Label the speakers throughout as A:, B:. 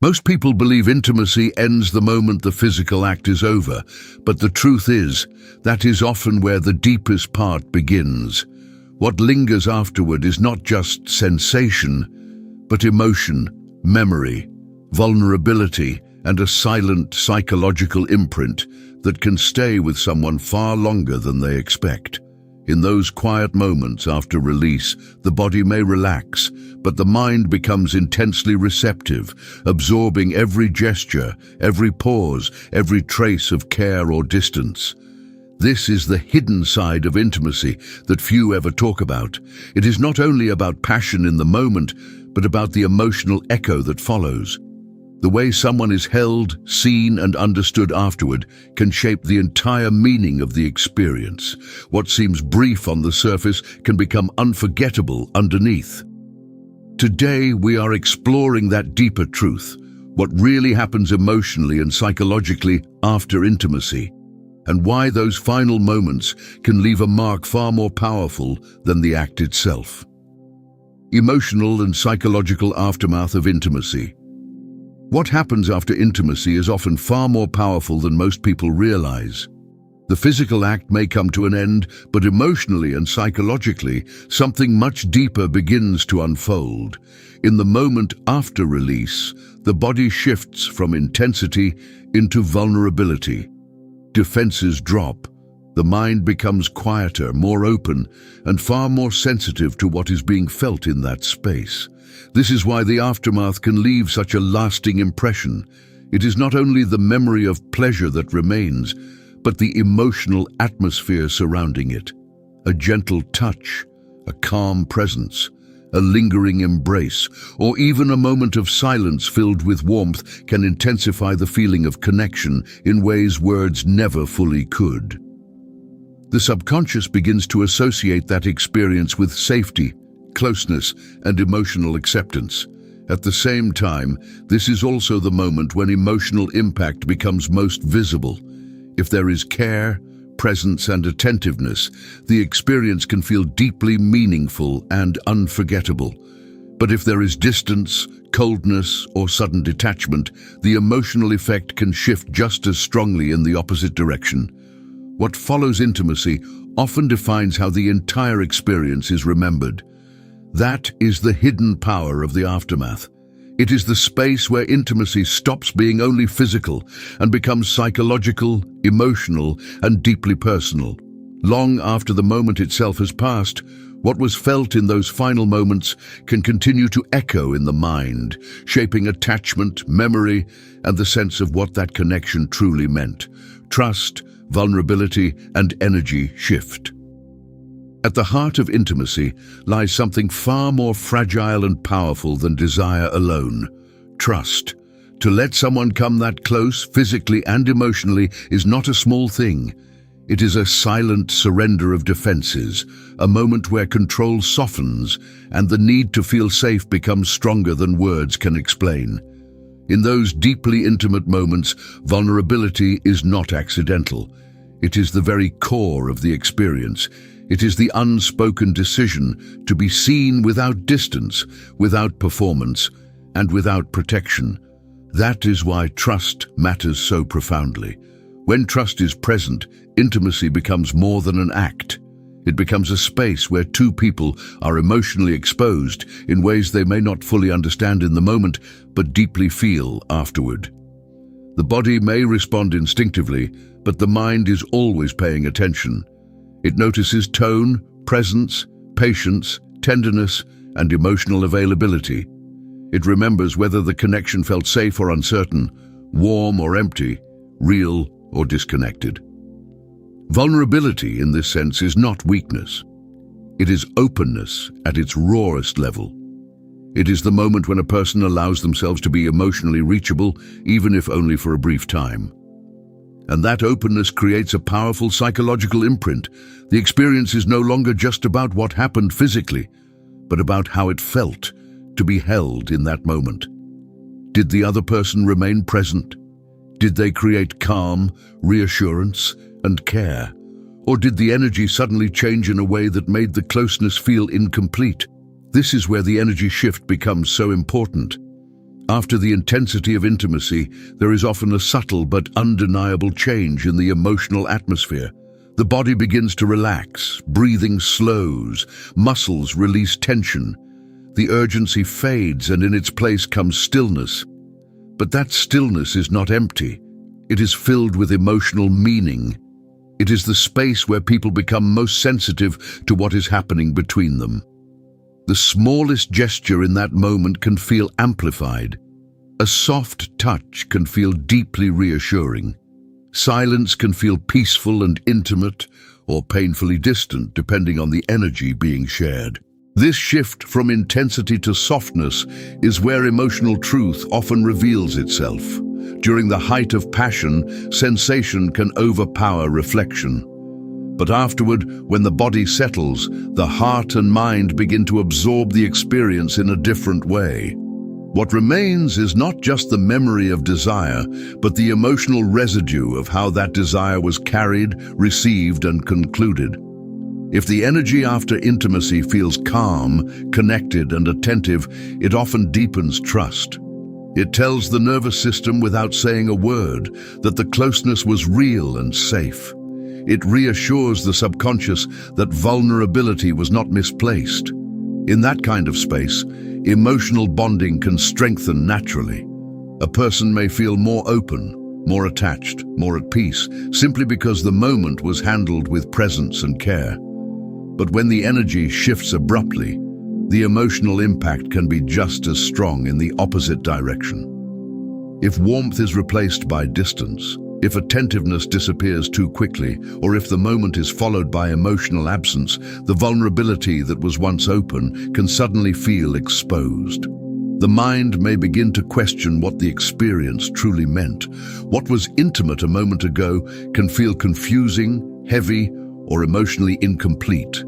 A: Most people believe intimacy ends the moment the physical act is over, but the truth is, that is often where the deepest part begins. What lingers afterward is not just sensation, but emotion, memory, vulnerability, and a silent psychological imprint that can stay with someone far longer than they expect. In those quiet moments after release, the body may relax, but the mind becomes intensely receptive, absorbing every gesture, every pause, every trace of care or distance. This is the hidden side of intimacy that few ever talk about. It is not only about passion in the moment, but about the emotional echo that follows. The way someone is held, seen, and understood afterward can shape the entire meaning of the experience. What seems brief on the surface can become unforgettable underneath. Today, we are exploring that deeper truth, what really happens emotionally and psychologically after intimacy, and why those final moments can leave a mark far more powerful than the act itself. Emotional and psychological aftermath of intimacy. What happens after intimacy is often far more powerful than most people realize. The physical act may come to an end, but emotionally and psychologically, something much deeper begins to unfold. In the moment after release, the body shifts from intensity into vulnerability. Defenses drop. The mind becomes quieter, more open, and far more sensitive to what is being felt in that space. This is why the aftermath can leave such a lasting impression. It is not only the memory of pleasure that remains, but the emotional atmosphere surrounding it. A gentle touch, a calm presence, a lingering embrace, or even a moment of silence filled with warmth can intensify the feeling of connection in ways words never fully could. The subconscious begins to associate that experience with safety, closeness, and emotional acceptance. At the same time, this is also the moment when emotional impact becomes most visible. If there is care, presence, and attentiveness, the experience can feel deeply meaningful and unforgettable. But if there is distance, coldness, or sudden detachment, the emotional effect can shift just as strongly in the opposite direction. What follows intimacy often defines how the entire experience is remembered. That is the hidden power of the aftermath. It is the space where intimacy stops being only physical and becomes psychological, emotional, and deeply personal. Long after the moment itself has passed, what was felt in those final moments can continue to echo in the mind, shaping attachment, memory, and the sense of what that connection truly meant. Trust, vulnerability, and energy shift. At the heart of intimacy lies something far more fragile and powerful than desire alone: trust. To let someone come that close, physically and emotionally, is not a small thing. It is a silent surrender of defenses, a moment where control softens and the need to feel safe becomes stronger than words can explain. In those deeply intimate moments, vulnerability is not accidental. It is the very core of the experience. It is the unspoken decision to be seen without distance, without performance, and without protection. That is why trust matters so profoundly. When trust is present, intimacy becomes more than an act. It becomes a space where two people are emotionally exposed in ways they may not fully understand in the moment, but deeply feel afterward. The body may respond instinctively, but the mind is always paying attention. It notices tone, presence, patience, tenderness, and emotional availability. It remembers whether the connection felt safe or uncertain, warm or empty, real or disconnected. Vulnerability, in this sense, is not weakness. It is openness at its rawest level. It is the moment when a person allows themselves to be emotionally reachable, even if only for a brief time. And that openness creates a powerful psychological imprint. The experience is no longer just about what happened physically, but about how it felt to be held in that moment. Did the other person remain present? Did they create calm, reassurance, and care? Or did the energy suddenly change in a way that made the closeness feel incomplete? This is where the energy shift becomes so important. After the intensity of intimacy, there is often a subtle but undeniable change in the emotional atmosphere. The body begins to relax, breathing slows, muscles release tension. The urgency fades and in its place comes stillness. But that stillness is not empty. It is filled with emotional meaning. It is the space where people become most sensitive to what is happening between them. The smallest gesture in that moment can feel amplified. A soft touch can feel deeply reassuring. Silence can feel peaceful and intimate, or painfully distant, depending on the energy being shared. This shift from intensity to softness is where emotional truth often reveals itself. During the height of passion, sensation can overpower reflection. But afterward, when the body settles, the heart and mind begin to absorb the experience in a different way. What remains is not just the memory of desire, but the emotional residue of how that desire was carried, received, and concluded. If the energy after intimacy feels calm, connected, and attentive, it often deepens trust. It tells the nervous system without saying a word that the closeness was real and safe. It reassures the subconscious that vulnerability was not misplaced. In that kind of space, emotional bonding can strengthen naturally. A person may feel more open, more attached, more at peace, simply because the moment was handled with presence and care. But when the energy shifts abruptly, the emotional impact can be just as strong in the opposite direction. If warmth is replaced by distance, if attentiveness disappears too quickly, or if the moment is followed by emotional absence, the vulnerability that was once open can suddenly feel exposed. The mind may begin to question what the experience truly meant. What was intimate a moment ago can feel confusing, heavy, or emotionally incomplete.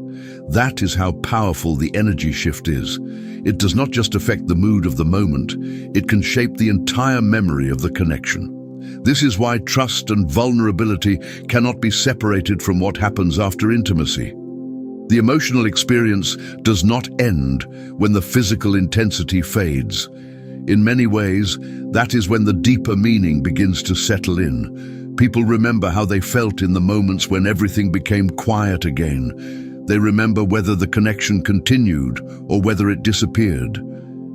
A: That is how powerful the energy shift is. It does not just affect the mood of the moment, it can shape the entire memory of the connection. This is why trust and vulnerability cannot be separated from what happens after intimacy. The emotional experience does not end when the physical intensity fades. In many ways, that is when the deeper meaning begins to settle in. People remember how they felt in the moments when everything became quiet again. They remember whether the connection continued or whether it disappeared.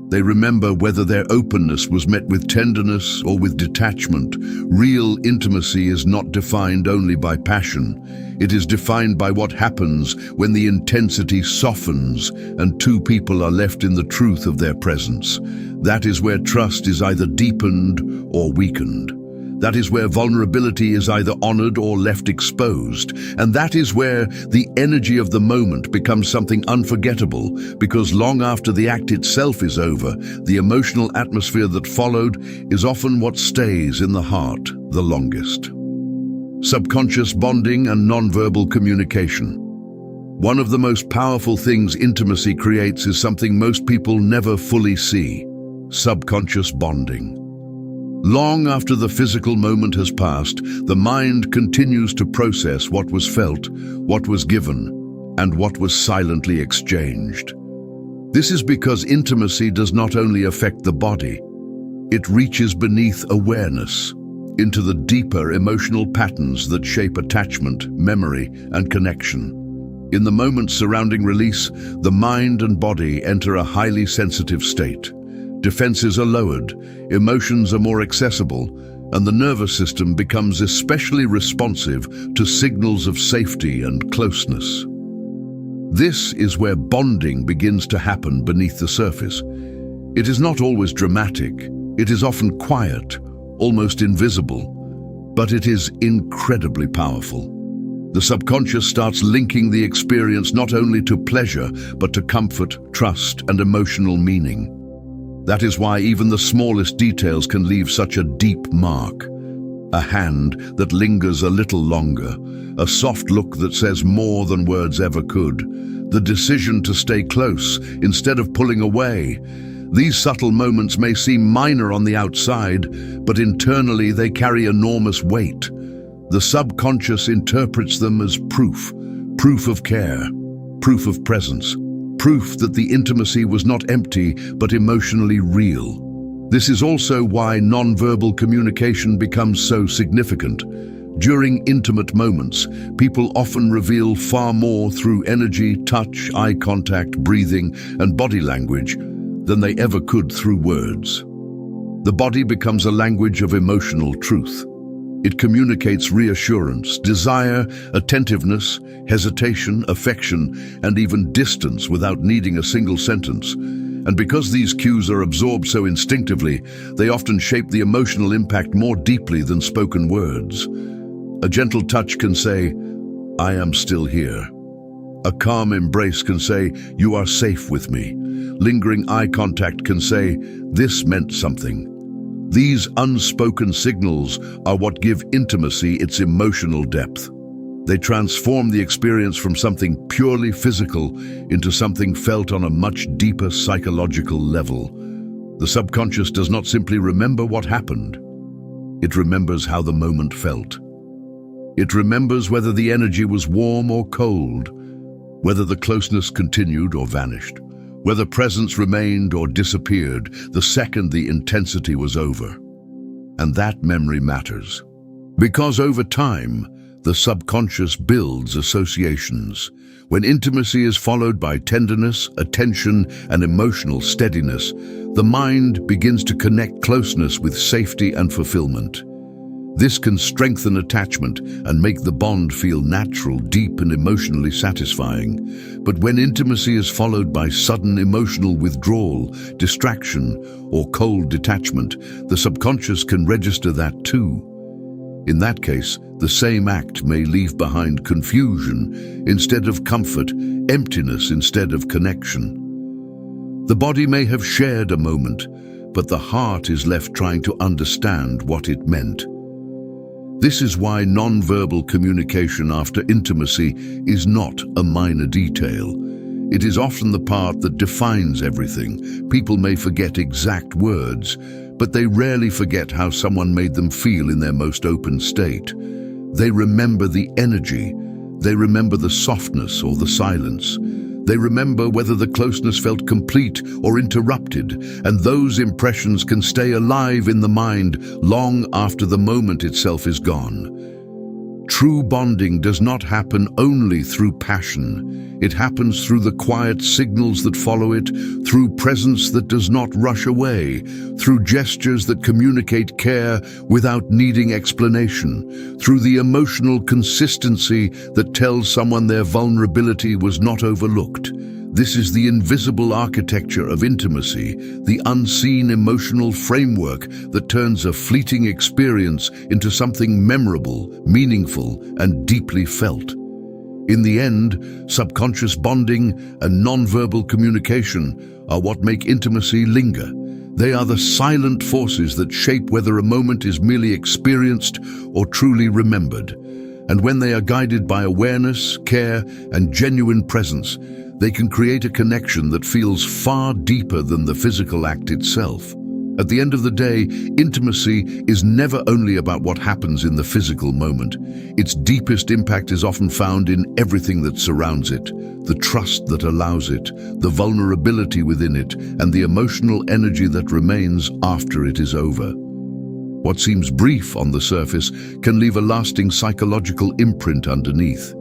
A: They remember whether their openness was met with tenderness or with detachment. Real intimacy is not defined only by passion. It is defined by what happens when the intensity softens and two people are left in the truth of their presence. That is where trust is either deepened or weakened. That is where vulnerability is either honored or left exposed. And that is where the energy of the moment becomes something unforgettable, because long after the act itself is over, the emotional atmosphere that followed is often what stays in the heart the longest. Subconscious bonding and nonverbal communication. One of the most powerful things intimacy creates is something most people never fully see: subconscious bonding. Long after the physical moment has passed, the mind continues to process what was felt, what was given, and what was silently exchanged. This is because intimacy does not only affect the body, it reaches beneath awareness, into the deeper emotional patterns that shape attachment, memory, and connection. In the moments surrounding release, the mind and body enter a highly sensitive state. Defenses are lowered, emotions are more accessible, and the nervous system becomes especially responsive to signals of safety and closeness. This is where bonding begins to happen beneath the surface. It is not always dramatic, it is often quiet, almost invisible, but it is incredibly powerful. The subconscious starts linking the experience not only to pleasure, but to comfort, trust, and emotional meaning. That is why even the smallest details can leave such a deep mark. A hand that lingers a little longer, a soft look that says more than words ever could, the decision to stay close instead of pulling away. These subtle moments may seem minor on the outside, but internally they carry enormous weight. The subconscious interprets them as proof of care, proof of presence. Proof that the intimacy was not empty, but emotionally real. This is also why nonverbal communication becomes so significant. During intimate moments, people often reveal far more through energy, touch, eye contact, breathing, and body language than they ever could through words. The body becomes a language of emotional truth. It communicates reassurance, desire, attentiveness, hesitation, affection, and even distance without needing a single sentence. And because these cues are absorbed so instinctively, they often shape the emotional impact more deeply than spoken words. A gentle touch can say, "I am still here." A calm embrace can say, "You are safe with me." Lingering eye contact can say, "This meant something." These unspoken signals are what give intimacy its emotional depth. They transform the experience from something purely physical into something felt on a much deeper psychological level. The subconscious does not simply remember what happened. It remembers how the moment felt. It remembers whether the energy was warm or cold, whether the closeness continued or vanished, whether presence remained or disappeared the second the intensity was over. And that memory matters. Because over time, the subconscious builds associations. When intimacy is followed by tenderness, attention, and emotional steadiness, the mind begins to connect closeness with safety and fulfillment. This can strengthen attachment and make the bond feel natural, deep, and emotionally satisfying. But when intimacy is followed by sudden emotional withdrawal, distraction, or cold detachment, the subconscious can register that too. In that case, the same act may leave behind confusion instead of comfort, emptiness instead of connection. The body may have shared a moment, but the heart is left trying to understand what it meant. This is why nonverbal communication after intimacy is not a minor detail. It is often the part that defines everything. People may forget exact words, but they rarely forget how someone made them feel in their most open state. They remember the energy. They remember the softness or the silence. They remember whether the closeness felt complete or interrupted, and those impressions can stay alive in the mind long after the moment itself is gone. True bonding does not happen only through passion. It happens through the quiet signals that follow it, through presence that does not rush away, through gestures that communicate care without needing explanation, through the emotional consistency that tells someone their vulnerability was not overlooked. This is the invisible architecture of intimacy, the unseen emotional framework that turns a fleeting experience into something memorable, meaningful, and deeply felt. In the end, subconscious bonding and nonverbal communication are what make intimacy linger. They are the silent forces that shape whether a moment is merely experienced or truly remembered. And when they are guided by awareness, care, and genuine presence, they can create a connection that feels far deeper than the physical act itself. At the end of the day, intimacy is never only about what happens in the physical moment. Its deepest impact is often found in everything that surrounds it, the trust that allows it, the vulnerability within it, and the emotional energy that remains after it is over. What seems brief on the surface can leave a lasting psychological imprint underneath,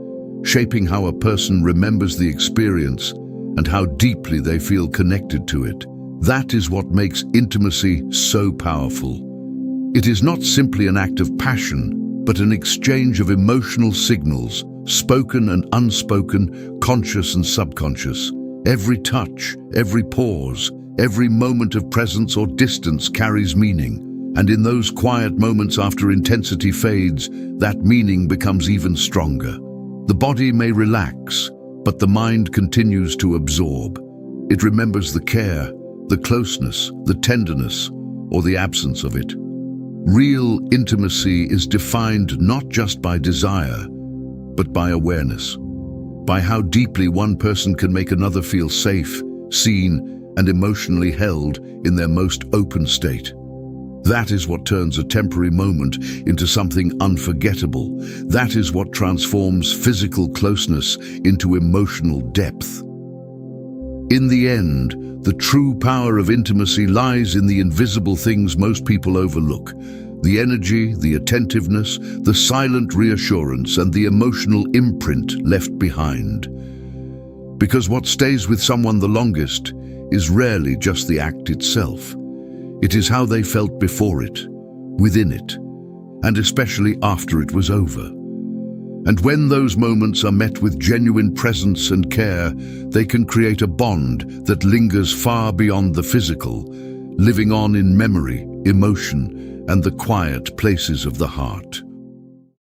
A: shaping how a person remembers the experience and how deeply they feel connected to it. That is what makes intimacy so powerful. It is not simply an act of passion, but an exchange of emotional signals, spoken and unspoken, conscious and subconscious. Every touch, every pause, every moment of presence or distance carries meaning. And in those quiet moments after intensity fades, that meaning becomes even stronger. The body may relax, but the mind continues to absorb. It remembers the care, the closeness, the tenderness, or the absence of it. Real intimacy is defined not just by desire, but by awareness, by how deeply one person can make another feel safe, seen, and emotionally held in their most open state. That is what turns a temporary moment into something unforgettable. That is what transforms physical closeness into emotional depth. In the end, the true power of intimacy lies in the invisible things most people overlook: the energy, the attentiveness, the silent reassurance, and the emotional imprint left behind. Because what stays with someone the longest is rarely just the act itself. It is how they felt before it, within it, and especially after it was over. And when those moments are met with genuine presence and care, they can create a bond that lingers far beyond the physical, living on in memory, emotion, and the quiet places of the heart.